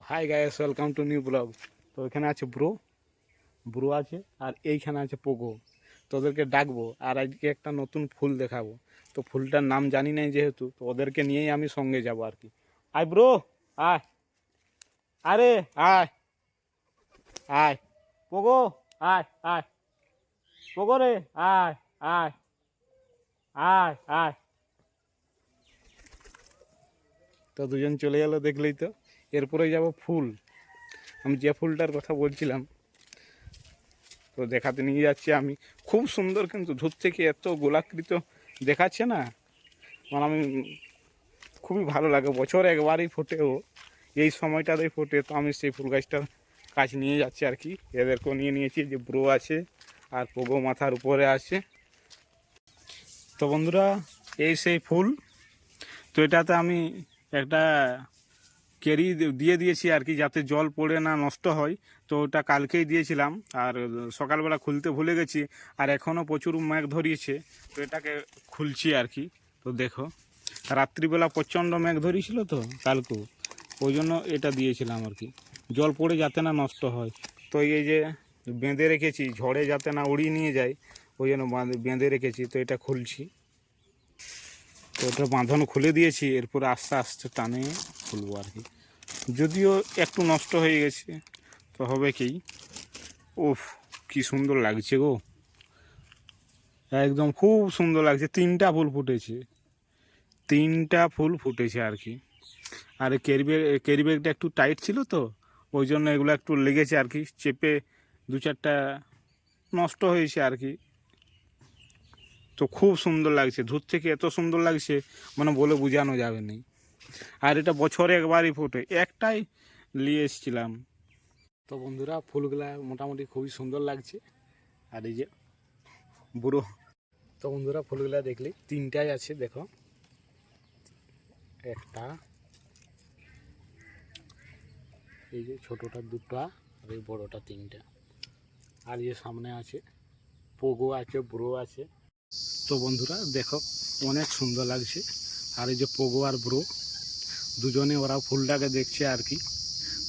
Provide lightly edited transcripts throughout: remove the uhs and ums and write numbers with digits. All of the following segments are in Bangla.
Hi guys, welcome to new blog. তো এখানে আছে ব্রো ব্রো আছে, আর এইখানে আছে পোগো। তোদেরকে ডাকবো আর আজকে একটা নতুন ফুল দেখাবো। তো ফুলটার নাম জানি নাই যেহেতু, তো ওদেরকে নিয়েই আমি সঙ্গে যাব আর কি। আয় ব্রো, আয়, আরে আয়, আয় পোগো, আয় আয় পোগো রে, আয় আয় আয় আয়। তো দুজন চলে গেল, দেখলেই তো। এরপরে যাব ফুল। আমি যে ফুলটার কথা বলছিলাম, তো দেখাতে নিয়ে যাচ্ছি আমি। খুব সুন্দর, কিন্তু দূর থেকে এত গোলাকৃত দেখাচ্ছে না, মানে আমি খুবই ভালো লাগে। বছর একবারই ফোটেও, এই সময়টাতেই ফোটে। তো আমি সেই ফুল গাছটার কাছে নিয়ে যাচ্ছি আর কি। এদেরকেও নিয়ে নিয়েছি, যে ব্রো আছে আর পোগো মাথার উপরে আছে। তো বন্ধুরা, এই সেই ফুল। তো এটাতে আমি একটা কেরি দিয়ে দিয়েছি আর কি, যাতে জল পড়ে না নষ্ট হয়। তো ওটা কালকেই দিয়েছিলাম, আর সকালবেলা খুলতে ভুলে গেছি। আর এখনও প্রচুর মেঘ ধরিয়েছে, তো এটাকে খুলছি আর কি। তো দেখো, রাত্রিবেলা প্রচণ্ড মেঘ ধরিয়েছিল তো কালকেও, ওই জন্য এটা দিয়েছিলাম আর কি, জল পড়ে যাতে না নষ্ট হয়। তো এই যে বেঁধে রেখেছি, ঝড়ে যাতে না উড়িয়ে নিয়ে যায়, ওই জন্য বেঁধে রেখেছি। তো এটা খুলছি। তো ওটা বাঁধন খুলে দিয়েছি, এরপরে আস্তে আস্তে টানে খুলবো আর কি। যদিও একটু নষ্ট হয়ে গেছে, তো হবে কি। উফ, কি সুন্দর লাগছে গো, একদম খুব সুন্দর লাগছে। তিনটা ফুল ফুটেছে আর কি। আর ক্যারি ব্যাগটা একটু টাইট ছিল তো, ওই জন্য এগুলো একটু লেগেছে আর কি, চেপে দু চারটা নষ্ট হয়েছে আর কি। তো খুব সুন্দর লাগছে, দূর থেকে এত সুন্দর লাগছে, মানে বলে বোঝানো যাবে না। আর এটা বছরে একবারই ফোটে, একটাই নিয়ে এসেছিলাম। তো বন্ধুরা, ফুলগুলা মোটামুটি খুবই সুন্দর লাগছে। আর এই যে বুড়ো, তো বন্ধুরা ফুলগুলা দেখলি তিনটাই আছে, দেখো। একটা, এই যে ছোটোটা দুটা, আর এই বড়োটা তিনটা। আর যে সামনে আছে পোগো আছে, ব্রো আছে। তো বন্ধুরা দেখো, অনেক সুন্দর লাগছে। আর এই যে পোগো আর ব্রো দুজনে, ওরা ফুলটাকে দেখছে আর কি।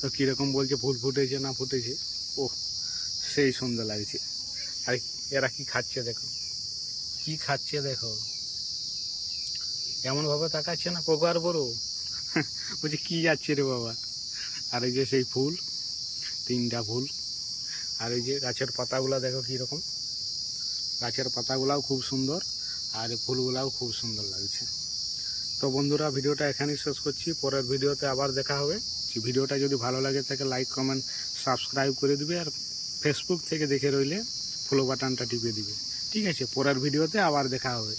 তো কীরকম বলছে, ফুল ফুটেছে না ফুটেছে। ও, সেই সুন্দর লাগছে। আর এরা কি খাচ্ছে দেখো, কি খাচ্ছে দেখো, এমনভাবে তাকাচ্ছে না পোগো আর ব্রো। বলছে কি যাচ্ছে রে বাবা। আর এই যে সেই ফুল, তিনটা ফুল। আর এই যে গাছের পাতাগুলো দেখো কীরকম, গাছের পাতাগুলাও খুব সুন্দর, আর ফুলগুলাও খুব সুন্দর লাগছে। তো বন্ধুরা, ভিডিওটা এখানেই শেষ করছি। পরের ভিডিওতে আবার দেখা হবে। ভিডিওটা যদি ভালো লাগে থাকে লাইক কমেন্ট সাবস্ক্রাইব করে দিবে, আর ফেসবুক থেকে দেখে রইলে ফলো বাটনটা টিপে দিবে। ঠিক আছে, পরের ভিডিওতে আবার দেখা হবে।